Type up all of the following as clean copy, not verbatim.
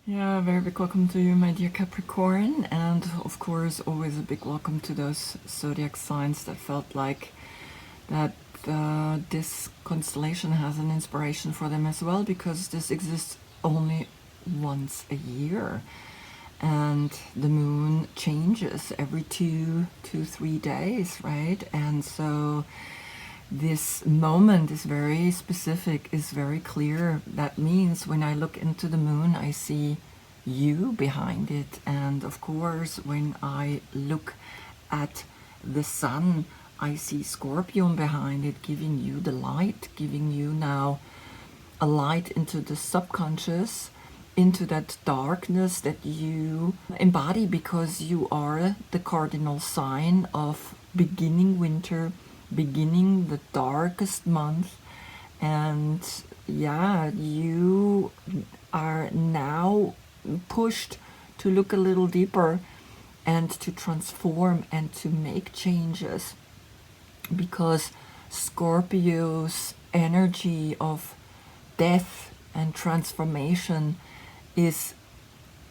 Yeah, very big welcome to you, my dear Capricorn, and of course, always a big welcome to those zodiac signs that felt like that this constellation has an inspiration for them as well, because this exists only once a year, and the moon changes every 3 days, right? And so this moment is very specific, is very clear. That means when I look into the moon, I see you behind it. And of course, when I look at the sun, I see Scorpion behind it, giving you the light, giving you now a light into the subconscious, into that darkness that you embody, because you are the cardinal sign of beginning winter, beginning the darkest month. And yeah, you are now pushed to look a little deeper and to transform and to make changes, because Scorpio's energy of death and transformation is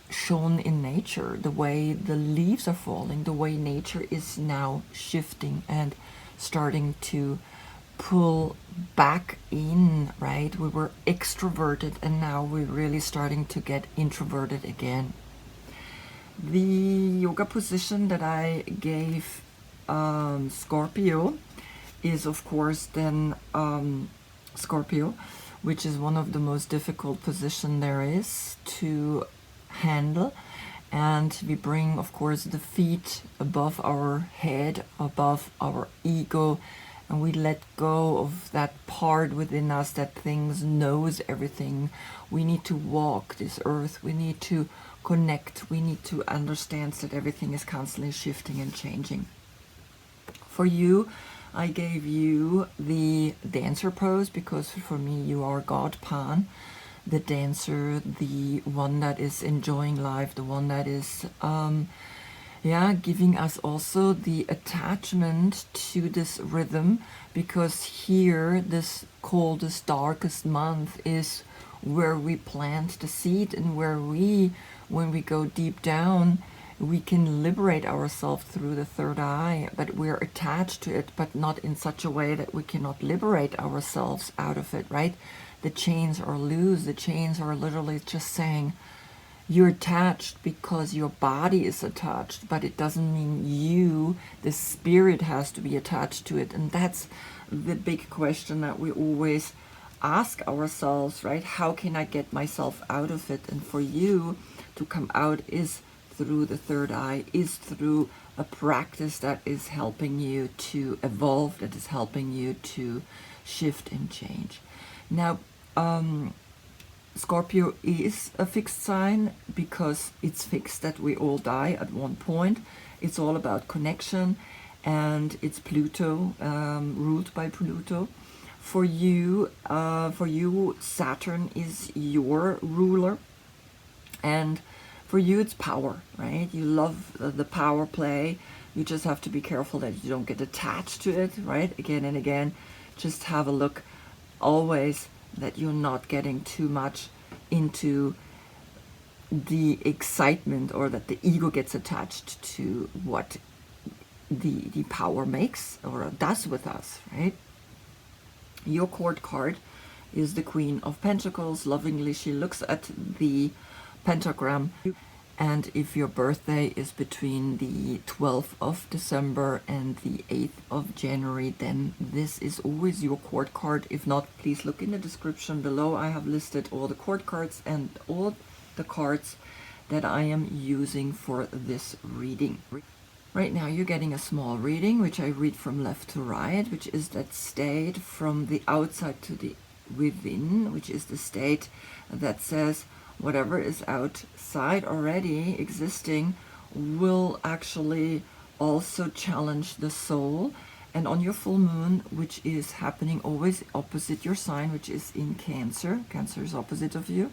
shown in nature, the way the leaves are falling, the way nature is now shifting and starting to pull back in, right? We were extroverted and now we're really starting to get introverted again. The yoga position that I gave Scorpio is, of course, then Scorpio, which is one of the most difficult position there is to handle. And we bring, of course, the feet above our head, above our ego, and we let go of that part within us that knows everything. We need to walk this earth. We need to connect. We need to understand that everything is constantly shifting and changing. For you, I gave you the dancer pose, because for me you are God Pan, the dancer, the one that is enjoying life, the one that is giving us also the attachment to this rhythm, because here, this coldest, darkest month is where we plant the seed, and where when we go deep down, we can liberate ourselves through the third eye, but we're attached to it, but not in such a way that we cannot liberate ourselves out of it, right? The chains are loose. The chains are literally just saying, you're attached because your body is attached, but it doesn't mean you, the spirit, has to be attached to it. And that's the big question that we always ask ourselves, right? How can I get myself out of it? And for you to come out is through the third eye, is through a practice that is helping you to evolve, that is helping you to shift and change. Now, Scorpio is a fixed sign because it's fixed that we all die at one point. It's all about connection, and it's Pluto, ruled by Pluto. For you, Saturn is your ruler, and for you it's power, right? You love the power play. You just have to be careful that you don't get attached to it, right? Again and again, just have a look always that you're not getting too much into the excitement, or that the ego gets attached to what the power makes or does with us, right? Your court card is the Queen of Pentacles. Lovingly, she looks at the pentagram. And if your birthday is between the 12th of December and the 8th of January, then this is always your court card. If not, please look in the description below. I have listed all the court cards and all the cards that I am using for this reading. Right now you're getting a small reading, which I read from left to right, which is that state from the outside to the within, which is the state that says, whatever is outside already existing will actually also challenge the soul. And on your full moon, which is happening always opposite your sign, which is in Cancer. Cancer is opposite of you,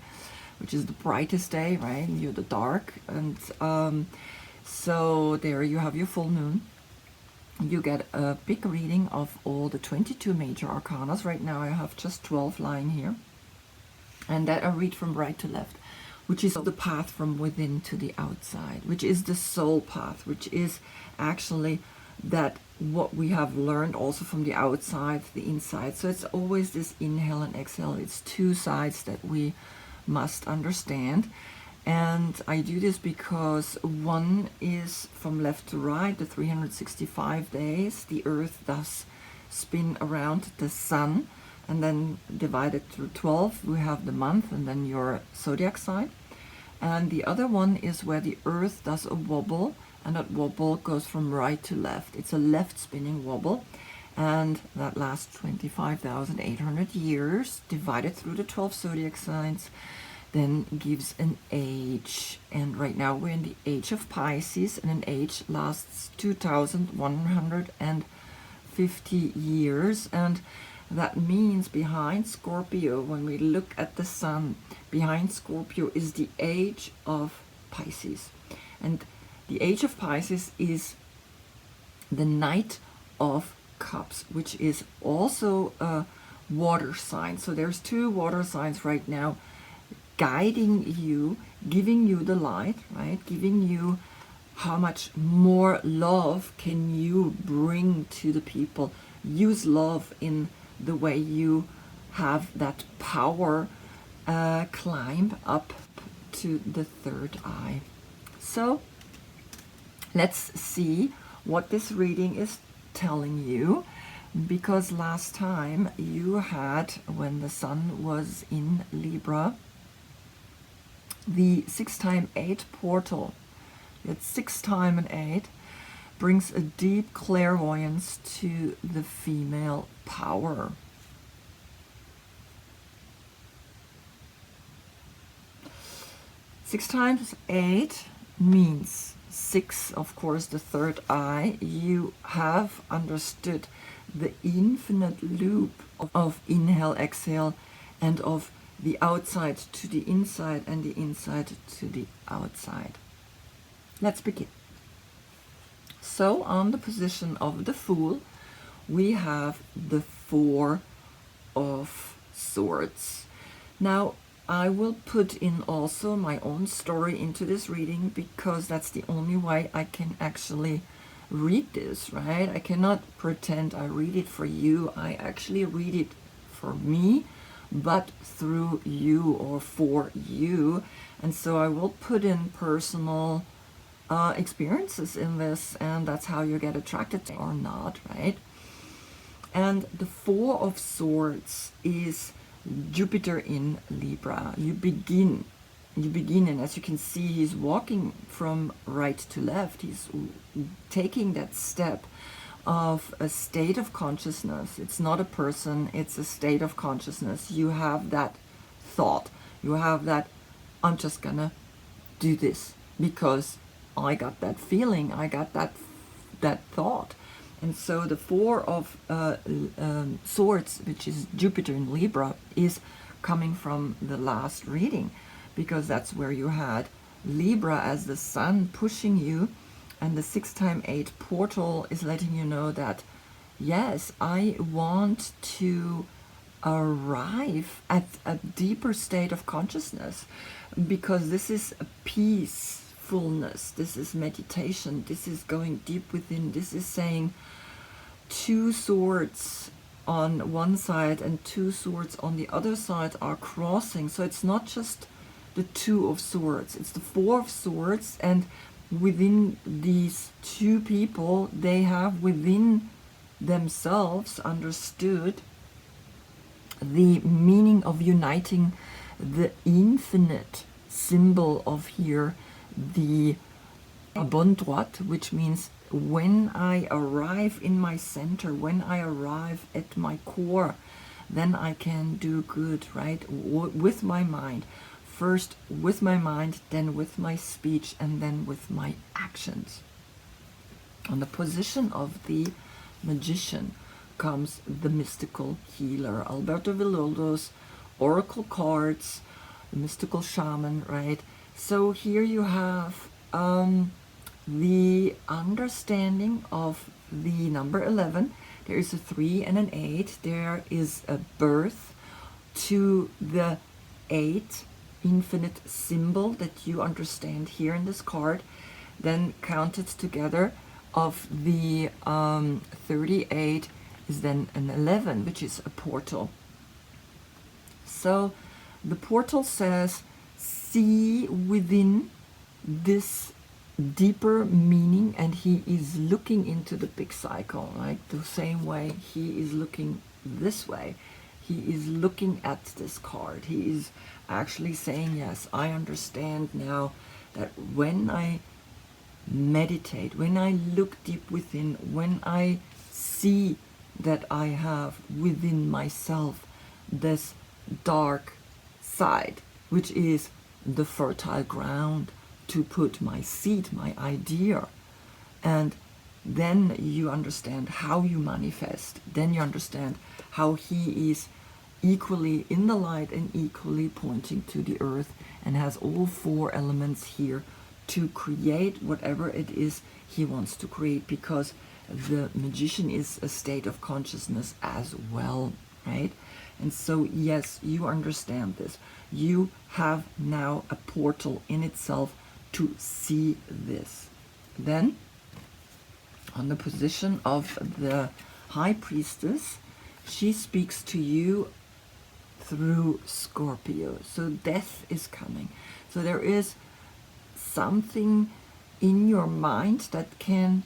which is the brightest day, right? And you're the dark. And so there you have your full moon. You get a big reading of all the 22 major arcanas. Right now I have just 12 lying here. And that I read from right to left. which is the path from within to the outside, which is the soul path, which is actually that what we have learned also from the outside, the inside. So it's always this inhale and exhale. It's two sides that we must understand. And I do this because one is from left to right, the 365 days. The earth does spin around the sun, and then divided through 12, we have the month and then your zodiac sign. And the other one is where the earth does a wobble, and that wobble goes from right to left. It's a left spinning wobble, and that lasts 25,800 years divided through the 12 zodiac signs, then gives an age. And right now we're in the age of Pisces, and an age lasts 2,150 years. And that means behind Scorpio, when we look at the sun, behind Scorpio is the age of Pisces. And the age of Pisces is the Knight of Cups, which is also a water sign. So there's two water signs right now guiding you, giving you the light, right? Giving you how much more love can you bring to the people. Use love in the way you have that power climb up to the third eye. So let's see what this reading is telling you, because last time you had, when the sun was in Libra, the 6 times 8 portal. It's 6 times 8 brings a deep clairvoyance to the female power. Six times 8 means 6, of course, the third eye. You have understood the infinite loop of inhale, exhale, and of the outside to the inside and the inside to the outside. Let's begin. So on the position of the Fool, we have the 4 of Swords. Now, I will put in also my own story into this reading, because that's the only way I can actually read this, right? I cannot pretend I read it for you. I actually read it for me, but through you or for you. And so I will put in personal experiences in this, and that's how you get attracted to or not, right? And the 4 of Swords is Jupiter in Libra. You begin, and as you can see, he's walking from right to left. He's taking that step of a state of consciousness. It's not a person, it's a state of consciousness. You have that thought, you have that, I'm just gonna do this because I got that feeling, I got that thought. And so the 4 of Swords, which is Jupiter in Libra, is coming from the last reading, because that's where you had Libra as the sun pushing you, and the 6 times 8 portal is letting you know that, yes, I want to arrive at a deeper state of consciousness, because this is a peacefulness, this is meditation, this is going deep within, this is saying 2 swords on one side and 2 swords on the other side are crossing. So it's not just the 2 of Swords, it's the 4 of Swords, and within these 2 people, they have within themselves understood the meaning of uniting the infinite symbol of here, the bonne droite, which means when I arrive in my center, when I arrive at my core, then I can do good, right? With my mind. First with my mind, then with my speech, and then with my actions. On the position of the Magician comes the mystical healer. Alberto Villoldo's oracle cards, the mystical shaman, right? So here you have the understanding of the number 11. There is a 3 and an 8. There is a birth to the 8 infinite symbol that you understand here in this card, then counted together of the 38 is then an 11, which is a portal. So the portal says, see within this deeper meaning, and he is looking into the big cycle, like the same way he is looking this way. He is looking at this card. He is actually saying, yes, I understand now that when I meditate, when I look deep within, when I see that I have within myself this dark side, which is the fertile ground to put my seed, my idea, and then you understand how you manifest. Then you understand how he is equally in the light and equally pointing to the earth, and has all four elements here to create whatever it is he wants to create, because the magician is a state of consciousness as well, right? And so yes, you understand this. You have now a portal in itself to see this. Then on the position of the high priestess, she speaks to you through Scorpio. So death is coming. So there is something in your mind that can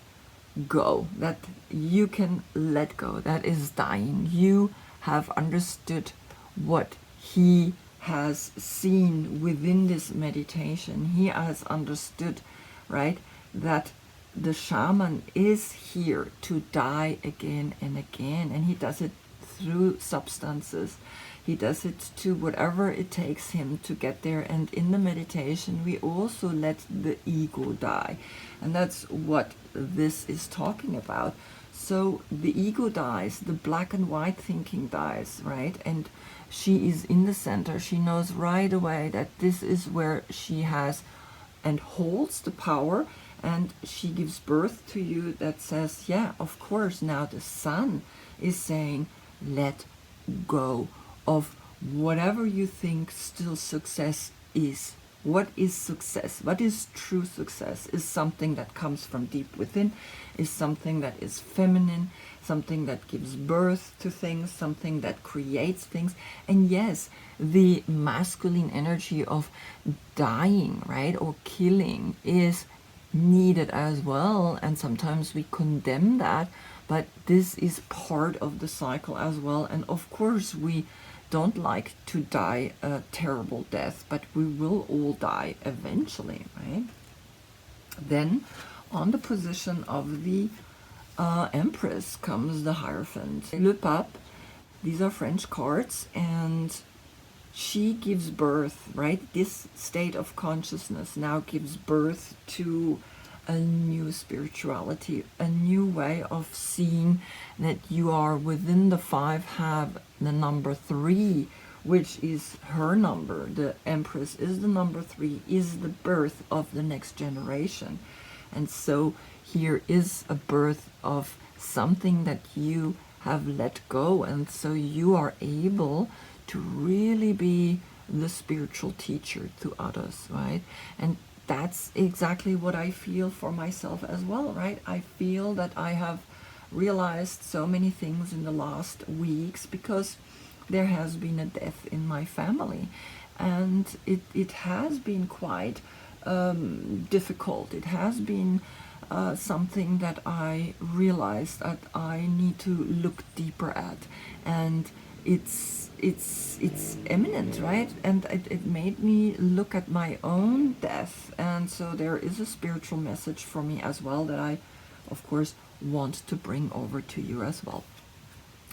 go, that you can let go, that is dying. You have understood what he has seen within this meditation. He has understood, right, that the shaman is here to die again and again, and he does it through substances. He does it to whatever it takes him to get there. And in the meditation, we also let the ego die. And that's what this is talking about. So the ego dies, the black and white thinking dies, right? And she is in the center. She knows right away that this is where she has and holds the power. And she gives birth to you that says, yeah, of course, now the sun is saying, let go of whatever you think still success is. What is success? What is true success? Is something that comes from deep within, is something that is feminine, something that gives birth to things, something that creates things. And yes, the masculine energy of dying, right, or killing is needed as well. And sometimes we condemn that, but this is part of the cycle as well. And of course, we don't like to die a terrible death, but we will all die eventually, right? Then on the position of the Empress comes the Hierophant. Le Pape, these are French cards, and she gives birth, right? This state of consciousness now gives birth to a new spirituality, a new way of seeing that you are within the five, have the number 3, which is her number. The Empress is the number 3, is the birth of the next generation. And so here is a birth of something that you have let go, and so you are able to really be the spiritual teacher to others, right? And that's exactly what I feel for myself as well, right? I feel that I have realized so many things in the last weeks because there has been a death in my family, and it has been quite difficult. It has been something that I realized that I need to look deeper at, and it's imminent, right? And it made me look at my own death, and so there is a spiritual message for me as well that I, of course, want to bring over to you as well.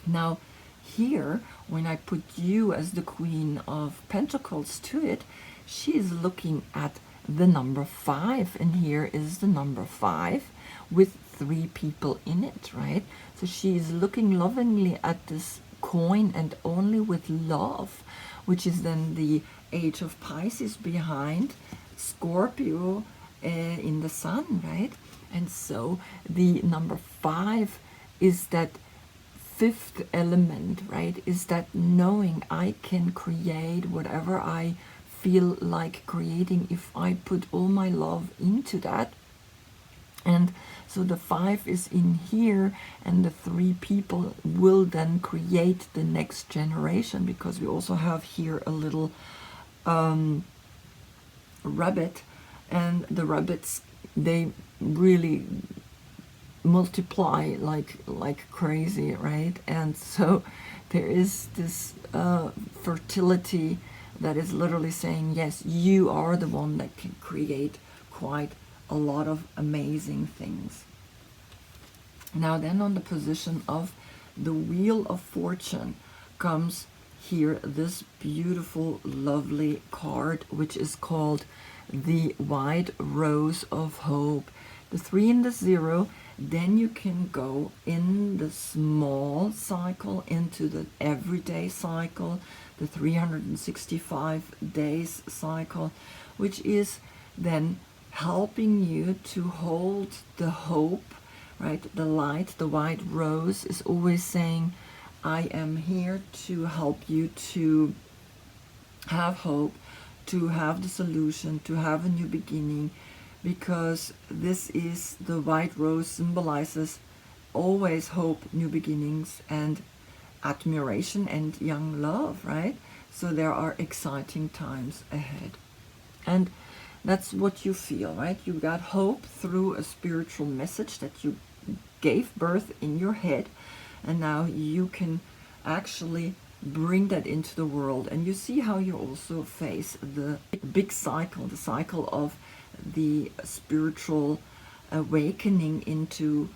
Now, here, when I put you as the Queen of Pentacles to it, she is looking at the number 5, and here is the number 5 with 3 people in it, right? So she is looking lovingly at this coin, and only with love, which is then the age of Pisces behind Scorpio in the sun, right? And so the number 5 is that 5th element, right? Is that knowing I can create whatever I feel like creating if I put all my love into that. And so the 5 is in here, and the 3 people will then create the next generation, because we also have here a little rabbit, and the rabbits, they really multiply like crazy, right? And so there is this fertility that is literally saying, yes, you are the one that can create quite a lot of amazing things. Now then, on the position of the Wheel of Fortune comes here this beautiful, lovely card, which is called the White Rose of Hope. The 3 and the 0, then you can go in the small cycle into the everyday cycle, the 365 days cycle, which is then helping you to hold the hope, right? The light, the white rose is always saying, I am here to help you to have hope, to have the solution, to have a new beginning, because this is the white rose symbolizes always hope, new beginnings, and admiration and young love, right? So there are exciting times ahead. And that's what you feel, right? You got hope through a spiritual message that you gave birth in your head, and now you can actually bring that into the world. And you see how you also face the big cycle, the cycle of the spiritual awakening into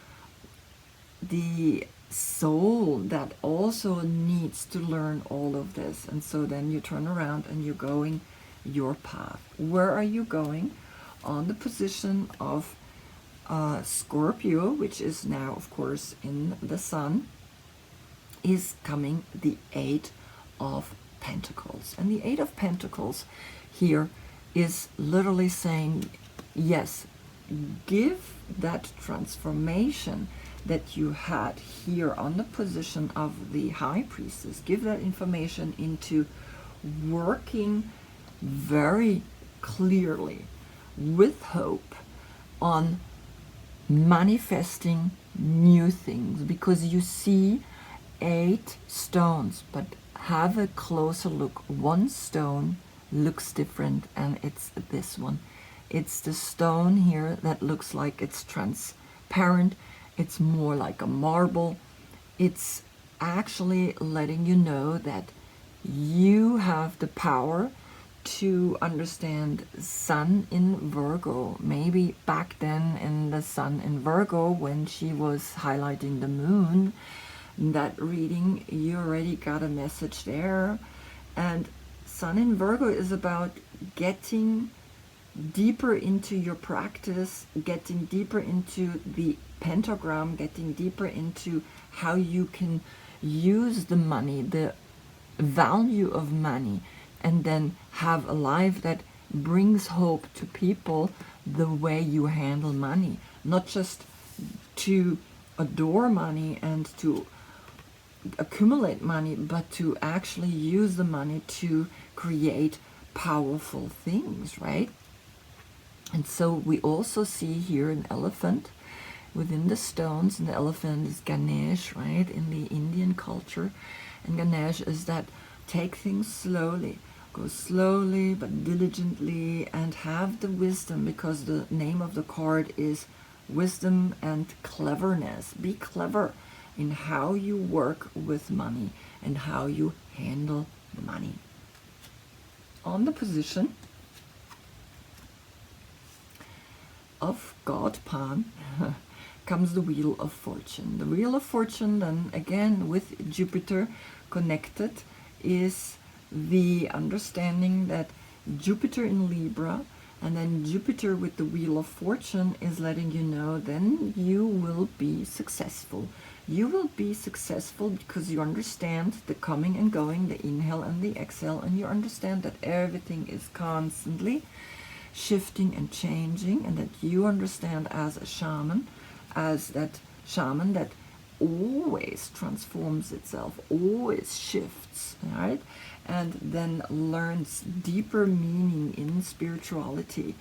the soul that also needs to learn all of this. And so then you turn around and you're going your path. Where are you going? On the position of Scorpio, which is now of course in the Sun, is coming the 8 of Pentacles. And the 8 of Pentacles here is literally saying, yes, give that transformation that you had here on the position of the High Priestess, give that information into working very clearly with hope on manifesting new things, because you see 8 stones, but have a closer look. One stone looks different, and it's this one. It's the stone here that looks like it's transparent. It's more like a marble. It's actually letting you know that you have the power to understand Sun in Virgo. Maybe back then in the Sun in Virgo, when she was highlighting the moon, that reading, you already got a message there. And Sun in Virgo is about getting deeper into your practice, getting deeper into the pentagram, getting deeper into how you can use the money, the value of money, and then have a life that brings hope to people the way you handle money. Not just to adore money and to accumulate money, but to actually use the money to create powerful things, right? And so we also see here an elephant within the stones, and the elephant is Ganesh, right, in the Indian culture. And Ganesh is that take things slowly, go slowly but diligently, and have the wisdom, because the name of the card is wisdom and cleverness. Be clever in how you work with money and how you handle money. On the position of God Pan comes the Wheel of Fortune. The Wheel of Fortune, then again with Jupiter connected, is the understanding that Jupiter in Libra and then Jupiter with the Wheel of Fortune is letting you know then you will be successful. You will be successful because you understand the coming and going, the inhale and the exhale, and you understand that everything is constantly shifting and changing, and that you understand as a shaman, as that shaman that always transforms itself, always shifts, right? and then learns deeper meaning in spirituality,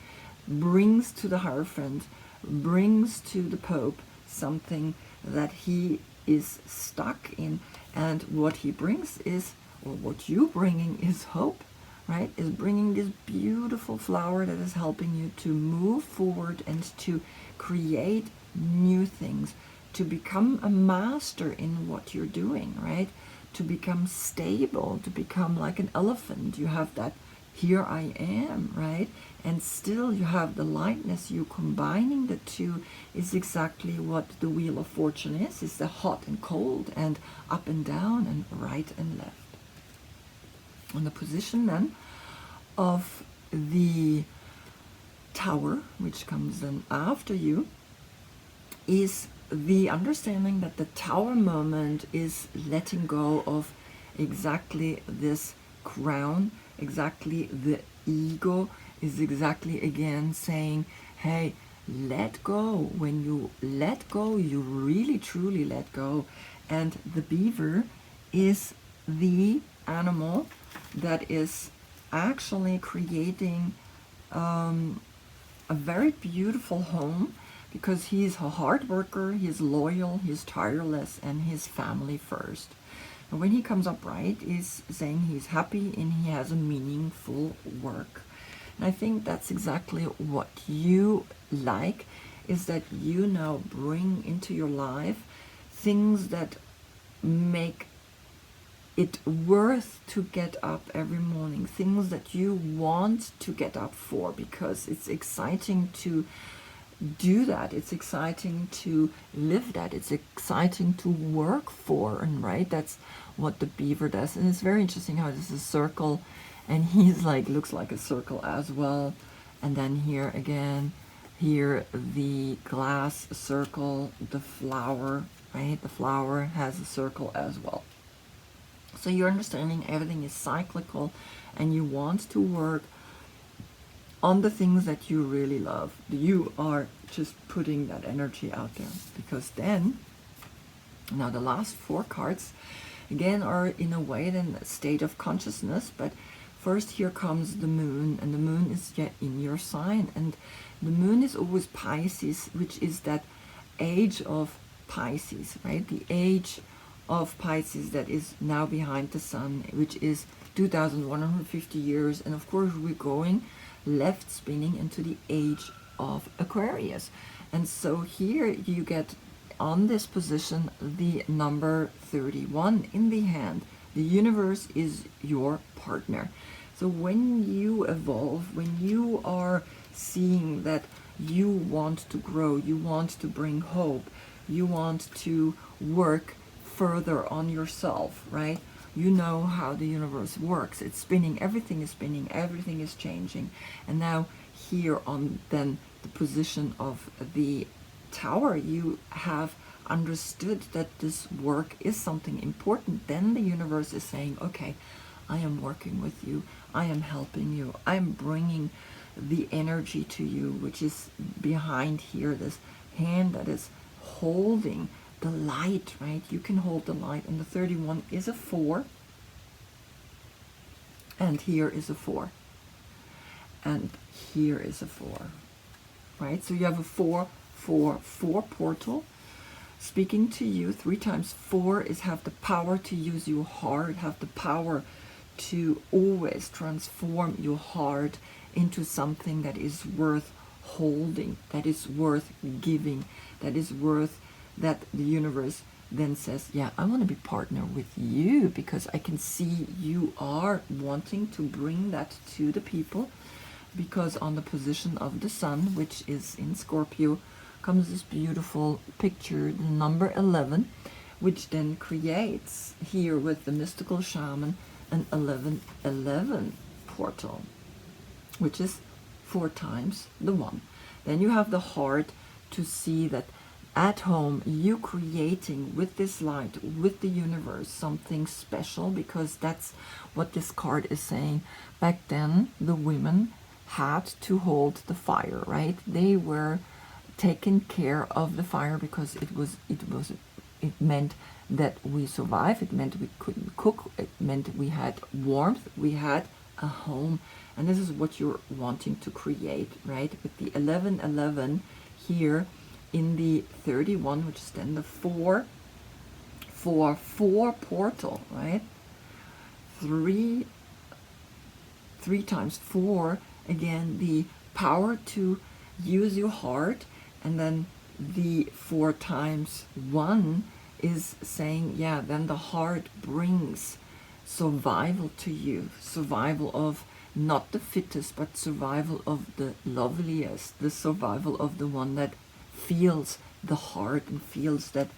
brings to the Hierophant, brings to the Pope something that he is stuck in. And what he brings is, or what you bringing is hope, right? Is bringing this beautiful flower that is helping you to move forward and to create new things, to become a master in what you're doing, right? To become stable, to become like an elephant. You have that here I am, right? And still you have the lightness. You combining the two is exactly what the Wheel of Fortune is the hot and cold and up and down and right and left. On the position then of the Tower, which comes then after you, is the understanding that the Tower moment is letting go of exactly this crown, exactly the ego, is exactly again saying, hey, let go. When you let go, you really truly let go. And the beaver is the animal that is actually creating a very beautiful home, because he's a hard worker, he's loyal, he's tireless, and he's family first. And when he comes upright, he's saying he's happy and he has a meaningful work. And I think that's exactly what you like, is that you now bring into your life things that make it worth to get up every morning, things that you want to get up for, because it's exciting to do that, it's exciting to live that, it's exciting to work for, and right, that's what the beaver does. And it's very interesting how this is a circle, and he's like, looks like a circle as well. And then here again, here the glass circle, the flower, right, the flower has a circle as well. So you're understanding everything is cyclical, and you want to work on the things that you really love. You are just putting that energy out there, because then, now the last 4 cards again are in a way then a state of consciousness. But first here comes the moon, and the moon is yet in your sign, and the moon is always Pisces, which is that age of Pisces, right? The age of Pisces that is now behind the sun, which is 2150 years. And of course we're going left, spinning into the age of Aquarius. And so here you get on this position the number 31 in the hand. The universe is your partner. So when you evolve, when you are seeing that you want to grow, you want to bring hope, you want to work further on yourself, right? You know how the universe works. It's spinning, everything is changing. And now here on then the position of the Tower, you have understood that this work is something important. Then the universe is saying, okay, I am working with you, I am helping you, I'm bringing the energy to you, which is behind here, this hand that is holding the light, right? You can hold the light. And the 31 is a 4, and here is a 4, and here is a 4, right? So you have a 4 4 4 portal speaking to you 3 times. 4 is have the power to use your heart, have the power to always transform your heart into something that is worth holding, that is worth giving, that is worth, that the universe then says, yeah, I want to be partner with you, because I can see you are wanting to bring that to the people. Because on the position of the sun, which is in Scorpio, comes this beautiful picture, the number 11, which then creates here with the Mystical Shaman an 1111 portal, which is 4 times the 1. Then you have the heart to see that at home you creating with this light, with the universe, something special, because that's what this card is saying. Back then the women had to hold the fire, right? They were taking care of the fire because it was It meant that we survived. It meant we couldn't cook. It meant we had warmth. We had a home. And this is what you're wanting to create, right? With the 1111 here in the 31, which is then the 4 portal, right? 3 times 4, again, the power to use your heart. And then the 4 times 1 is saying, yeah, then the heart brings survival to you, survival of not the fittest, but survival of the loveliest, the survival of the one that feels the heart and feels that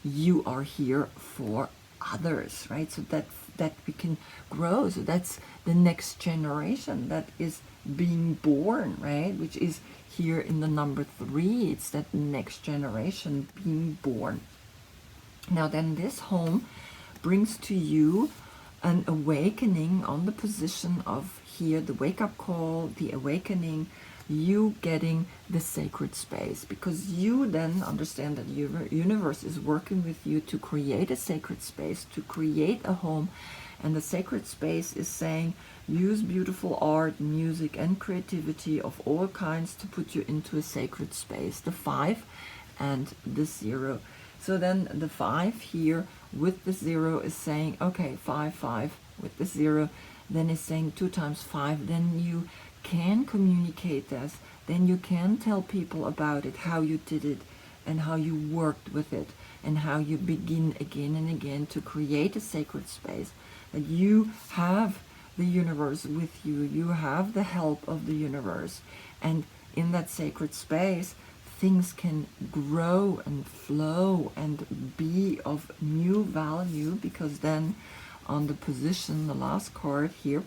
you are here for others, right? So that we can grow. So that's the next generation that is being born, right? Which is here in the number 3. It's that next generation being born. Now then, this home brings to you an awakening on the position of here, the wake-up call, the awakening, you getting the sacred space, because you then understand that your universe is working with you to create a sacred space, to create a home. And the sacred space is saying, use beautiful art, music, and creativity of all kinds to put you into a sacred space. The 5 and the 0. So then the 5 here with the 0 is saying, okay, 5, 5 with the 0, then is saying 2 times 5, then you can communicate this, then you can tell people about it, how you did it, and how you worked with it, and how you begin again and again to create a sacred space, that you have the universe with you, you have the help of the universe, and in that sacred space, things can grow and flow and be of new value, because then on the position, the last card here,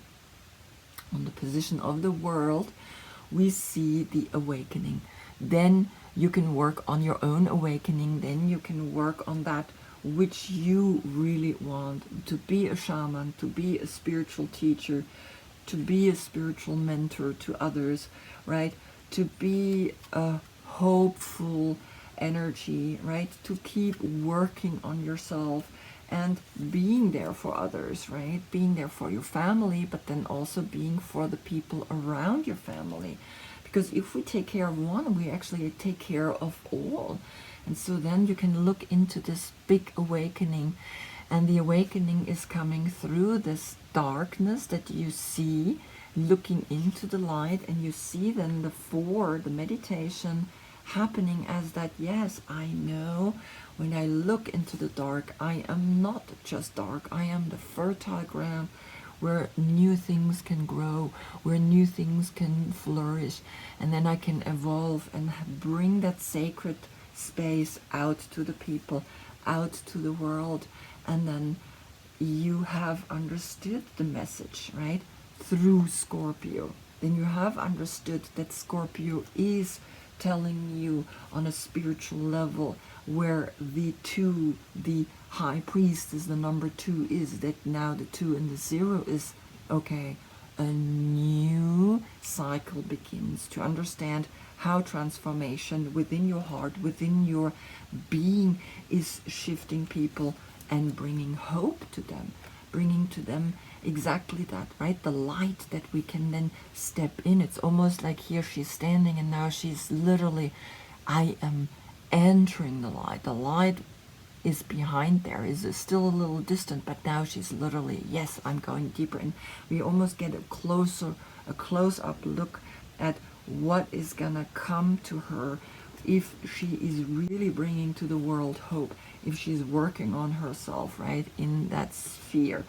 on the position of the world, we see the awakening. Then you can work on your own awakening. Then you can work on that which you really want, to be a shaman, to be a spiritual teacher, to be a spiritual mentor to others, right? To be a hopeful energy, right? To keep working on yourself and being there for others, right? Being there for your family, but then also being for the people around your family. Because if we take care of one, we actually take care of all. And so then you can look into this big awakening, and the awakening is coming through this darkness that you see, looking into the light, and you see then the 4, the meditation, happening as that, yes, I know when I look into the dark, I am not just dark, I am the fertile ground where new things can grow, where new things can flourish, and then I can evolve and bring that sacred space out to the people, out to the world. And then you have understood the message, right, through Scorpio. Then you have understood that Scorpio is telling you on a spiritual level, where the 2, the high priest is the number 2, is that now the 2 and the 0 is, okay, a new cycle begins, to understand how transformation within your heart, within your being, is shifting people and bringing hope to them, bringing to them exactly that, right? The light that we can then step in. It's almost like here she's standing and now she's literally, I am entering the light. The light is behind there, is still a little distant, but now she's literally, yes, I'm going deeper. And we almost get a close-up look at what is gonna come to her if she is really bringing to the world hope, if she's working on herself, right, in that sphere,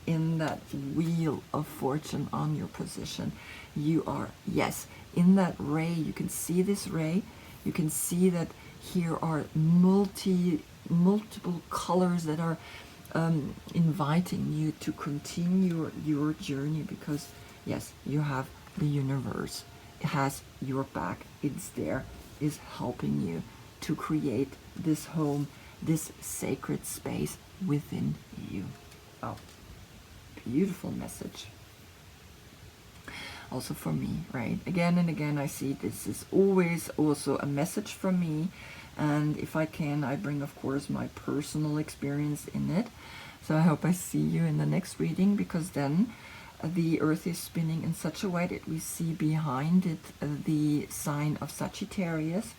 in that wheel of fortune on your position. You are, yes, in that ray. You can see this ray. You can see that here are multiple colors that are inviting you to continue your journey, because yes, you have the universe. It has your back. It's there, is helping you to create this home, this sacred space within you. Oh, beautiful message. Also for me, right? Again and again, I see this is always also a message from me. And if I can, I bring, of course, my personal experience in it. So I hope I see you in the next reading, because then the Earth is spinning in such a way that we see behind it the sign of Sagittarius.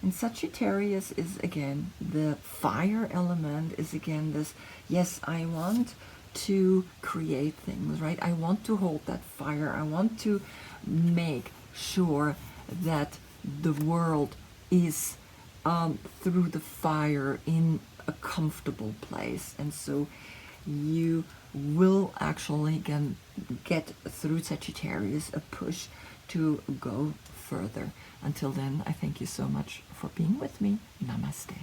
And Sagittarius is, again, the fire element, is again this, yes, I want to create things, right? I want to hold that fire. I want to make sure that the world is through the fire in a comfortable place. And so you will actually again get through Sagittarius a push to go further. Until then, I thank you so much for being with me. Namaste.